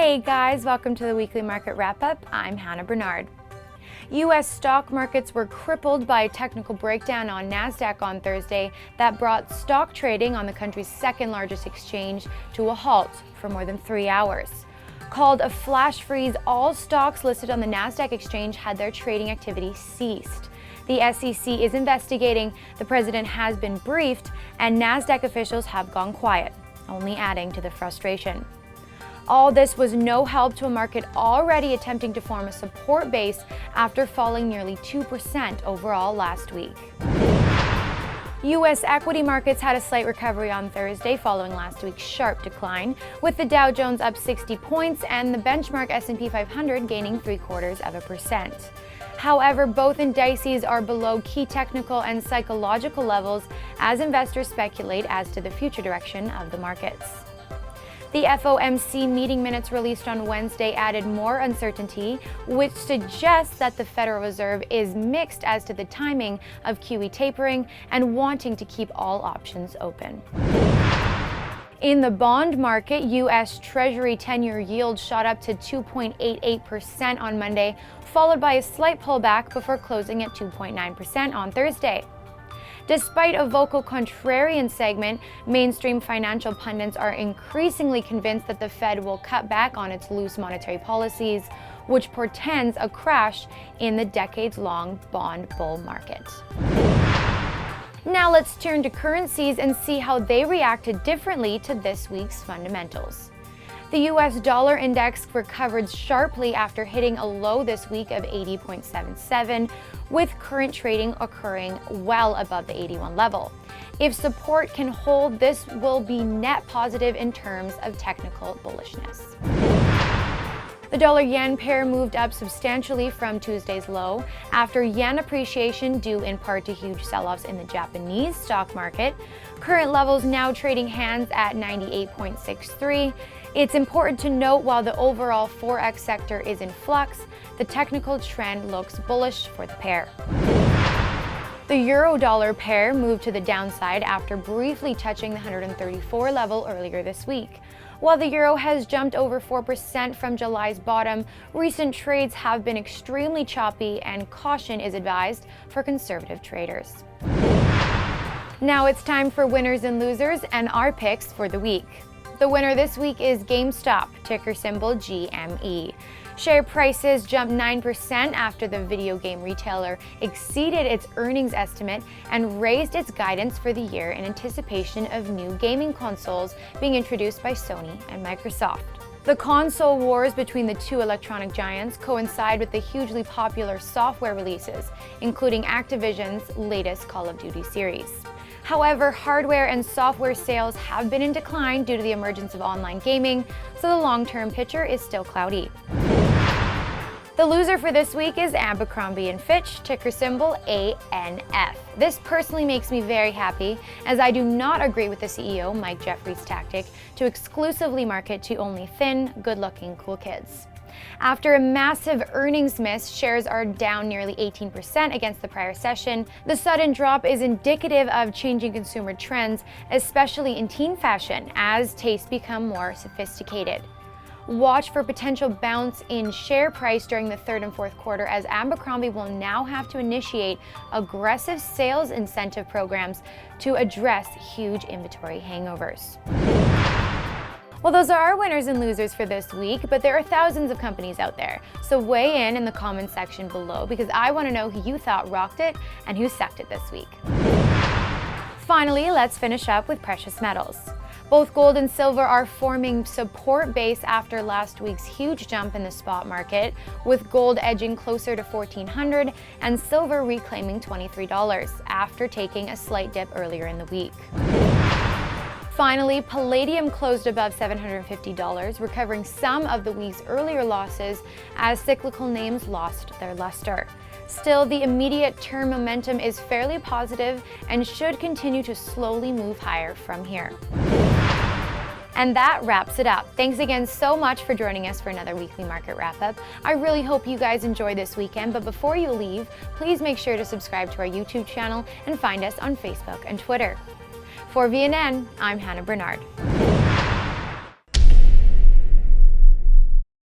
Hey guys, welcome to the weekly market wrap-up. I'm Hannah Bernard. U.S. stock markets were crippled by a technical breakdown on NASDAQ on Thursday that brought stock trading on the country's second largest exchange to a halt for more than 3 hours. Called a flash freeze, all stocks listed on the NASDAQ exchange had their trading activity ceased. The SEC is investigating, the president has been briefed, and NASDAQ officials have gone quiet, only adding to the frustration. All this was no help to a market already attempting to form a support base after falling nearly 2% overall last week. U.S. equity markets had a slight recovery on Thursday following last week's sharp decline, with the Dow Jones up 60 points and the benchmark S&P 500 gaining 0.75%. However, both indices are below key technical and psychological levels as investors speculate as to the future direction of the markets. The FOMC meeting minutes released on Wednesday added more uncertainty, which suggests that the Federal Reserve is mixed as to the timing of QE-tapering and wanting to keep all options open. In the bond market, U.S. Treasury 10-year yield shot up to 2.88% on Monday, followed by a slight pullback before closing at 2.9% on Thursday. Despite a vocal contrarian segment, mainstream financial pundits are increasingly convinced that the Fed will cut back on its loose monetary policies, which portends a crash in the decades-long bond bull market. Now let's turn to currencies and see how they reacted differently to this week's fundamentals. The US dollar index recovered sharply after hitting a low this week of 80.77, with current trading occurring well above the 81 level. If support can hold, this will be net positive in terms of technical bullishness. The dollar-yen pair moved up substantially from Tuesday's low after yen appreciation due in part to huge sell-offs in the Japanese stock market. Current levels now trading hands at 98.63. It's important to note while the overall Forex sector is in flux, the technical trend looks bullish for the pair. The euro-dollar pair moved to the downside after briefly touching the 134 level earlier this week. While the euro has jumped over 4% from July's bottom, recent trades have been extremely choppy and caution is advised for conservative traders. Now it's time for winners and losers and our picks for the week. The winner this week is Gamestop, ticker symbol GME. Share prices jumped 9% after the video game retailer exceeded its earnings estimate and raised its guidance for the year in anticipation of new gaming consoles being introduced by Sony and Microsoft. The console wars between the two electronic giants coincide with the hugely popular software releases, including Activision's latest Call of Duty series. However, hardware and software sales have been in decline due to the emergence of online gaming, so the long-term picture is still cloudy. The loser for this week is Abercrombie and Fitch, ticker symbol ANF. This personally makes me very happy, as I do not agree with the CEO, Mike Jeffries' tactic to exclusively market to only thin, good-looking, cool kids. After a massive earnings miss, shares are down nearly 18% against the prior session. The sudden drop is indicative of changing consumer trends, especially in teen fashion, as tastes become more sophisticated. Watch for potential bounce in share price during the third and fourth quarter, as Abercrombie will now have to initiate aggressive sales incentive programs to address huge inventory hangovers. Well, those are our winners and losers for this week, but there are thousands of companies out there. So weigh in the comments section below, because I want to know who you thought rocked it and who sucked it this week. Finally, let's finish up with precious metals. Both gold and silver are forming support base after last week's huge jump in the spot market, with gold edging closer to $1,400 and silver reclaiming $23 after taking a slight dip earlier in the week. Finally, Palladium closed above $750, recovering some of the week's earlier losses as cyclical names lost their luster. Still, the immediate term momentum is fairly positive and should continue to slowly move higher from here. And that wraps it up. Thanks again so much for joining us for another weekly market wrap-up. I really hope you guys enjoy this weekend, but before you leave, please make sure to subscribe to our YouTube channel and find us on Facebook and Twitter. For VNN, I'm Hannah Bernard.